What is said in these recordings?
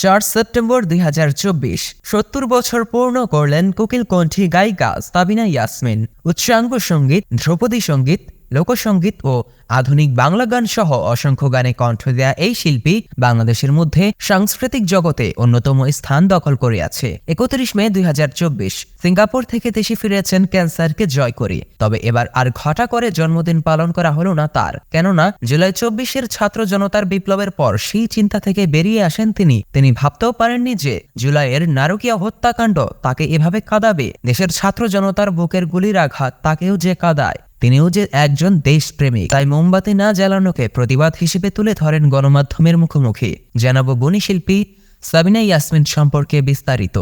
4 September 2024 70 বছর পূর্ণ করলেন কোকিল কণ্ঠী গায়িকা সাবিনা ইয়াসমিন। উচ্চাঙ্গ সঙ্গীত, ধ্রুপদী সঙ্গীত, লোকসঙ্গীত ও আধুনিক বাংলা গান সহ অসংখ্য গানে কণ্ঠ দেয়া এই শিল্পী বাংলাদেশের মধ্যে সাংস্কৃতিক জগতে অন্যতম স্থান দখল করে আছে। 31 মে 2024 সিঙ্গাপুর থেকে দেশে ফিরেছেন ক্যান্সারকে জয় করে। তবে এবার আর ঘটা করে জন্মদিন পালন করা হলো না তার, কেননা জুলাই 24-এর ছাত্র জনতার বিপ্লবের পর সেই চিন্তা থেকে বেরিয়ে আসেন তিনি ভাবতেও পারেননি যে জুলাইয়ের নারকীয় হত্যাকাণ্ড তাকে এভাবে কাঁদাবে। দেশের ছাত্র জনতার বুকের গুলির আঘাত তাকেও যে কাঁদায়, তিনিও যে একজন দেশপ্রেমিক। তাই মোমবাতি না জ্বালানোকে প্রতিবাদ হিসেবে তুলে ধরেন গণমাধ্যমের মুখোমুখি। জানাবো গুণী শিল্পী সাবিনা ইয়াসমিন সম্পর্কে বিস্তারিত।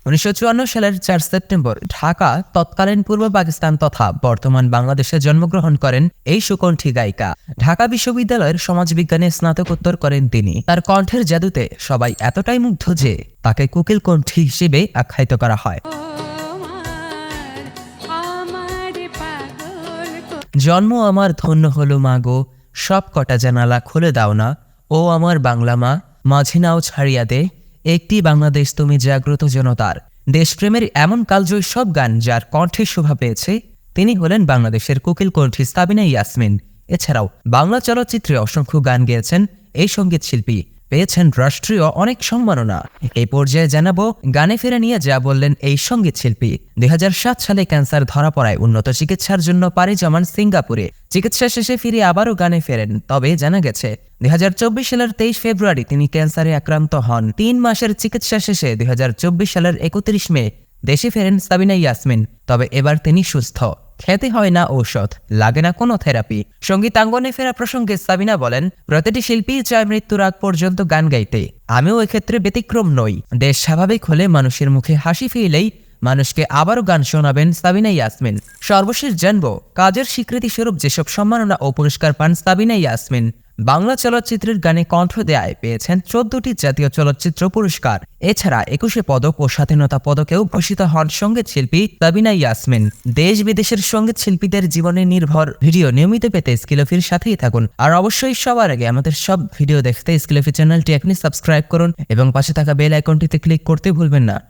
1954 সালের 4 সেপ্টেম্বর ঢাকা তৎকালীন পূর্ব পাকিস্তান তথা বর্তমান বাংলাদেশে জন্মগ্রহণ করেন এই সুকণ্ঠী গায়িকা। ঢাকা বিশ্ববিদ্যালয়ের সমাজবিজ্ঞানে স্নাতকোত্তর করেন তিনি। তার কণ্ঠের জাদুতে সবাই এতটাই মুগ্ধ যে তাকে কোকিল কণ্ঠী হিসেবে আখ্যায়িত করা হয়। জন্ম আমার ধন্য হলো মাগো, সব কটা জানালা খুলে দাও না, ও আমার বাংলা মা, মাঝে নাও ছাড়িয়া দে, একটি বাংলাদেশ তুমি জাগ্রত জনতার। দেশপ্রেমের এমন কালজয়ী সব গান যার কণ্ঠে শোভা পেয়েছে, তিনি হলেন বাংলাদেশের কোকিল কণ্ঠী সাবিনা ইয়াসমিন। এছাড়াও বাংলা চলচ্চিত্রে অসংখ্য গান গেয়েছেন এই সঙ্গীত শিল্পী, পেয়েছেন রাষ্ট্রীয় অনেক সম্মাননা। এই পর্যায়ে জানাবো গানে ফিরে নিয়ে যা বললেন এই সঙ্গীত শিল্পী। 2007 সালে ক্যান্সার ধরা পড়ায় উন্নত চিকিৎসার জন্য পাড়ি জমান সিঙ্গাপুরে। চিকিৎসা শেষে ফিরে আবারও গানে ফেরেন। তবে জানা গেছে 2024 সালের 23 ফেব্রুয়ারি তিনি ক্যান্সারে আক্রান্ত হন। 3 মাসের চিকিৎসা শেষে 2024 সালের 31 মে দেশে ফেরেন সাবিনা ইয়াসমিন। তবে এবার তিনি সুস্থ, খেতে হয় না ঔষধ, লাগে না কোনো থেরাপি। সঙ্গীতাঙ্গনে ফেরা প্রসঙ্গে সাবিনা বলেন, প্রতিটি শিল্পী চায় মৃত্যুর আগ পর্যন্ত গান গাইতে, আমিও এক্ষেত্রে ব্যতিক্রম নই। দেশ স্বাভাবিক হলে, মানুষের মুখে হাসি ফিরলেই মানুষকে আবারও গান শোনাবেন সাবিনা ইয়াসমিন। সর্বশেষ জানবো কাজের স্বীকৃতি স্বরূপ যেসব সম্মাননা ও পুরস্কার পান সাবিনা ইয়াসমিন। বাংলা চলচ্চিত্রের গানে কণ্ঠ দেয়ায় পেয়েছেন 14টি জাতীয় চলচ্চিত্র পুরস্কার। এছাড়া 21 পদক ও স্বাধীনতা পদকেও ভূষিত হন সঙ্গীত শিল্পী সাবিনা ইয়াসমিন। দেশ বিদেশের সঙ্গীত শিল্পীদের জীবনে নির্ভর ভিডিও নিয়মিত পেতে স্কিলফির সাথেই থাকুন। আর অবশ্যই সবার আগে আমাদের সব ভিডিও দেখতে স্কিলফি চ্যানেলটি এখনই সাবস্ক্রাইব করুন এবং পাশে থাকা বেল আইকনটিতে ক্লিক করতে ভুলবেন না।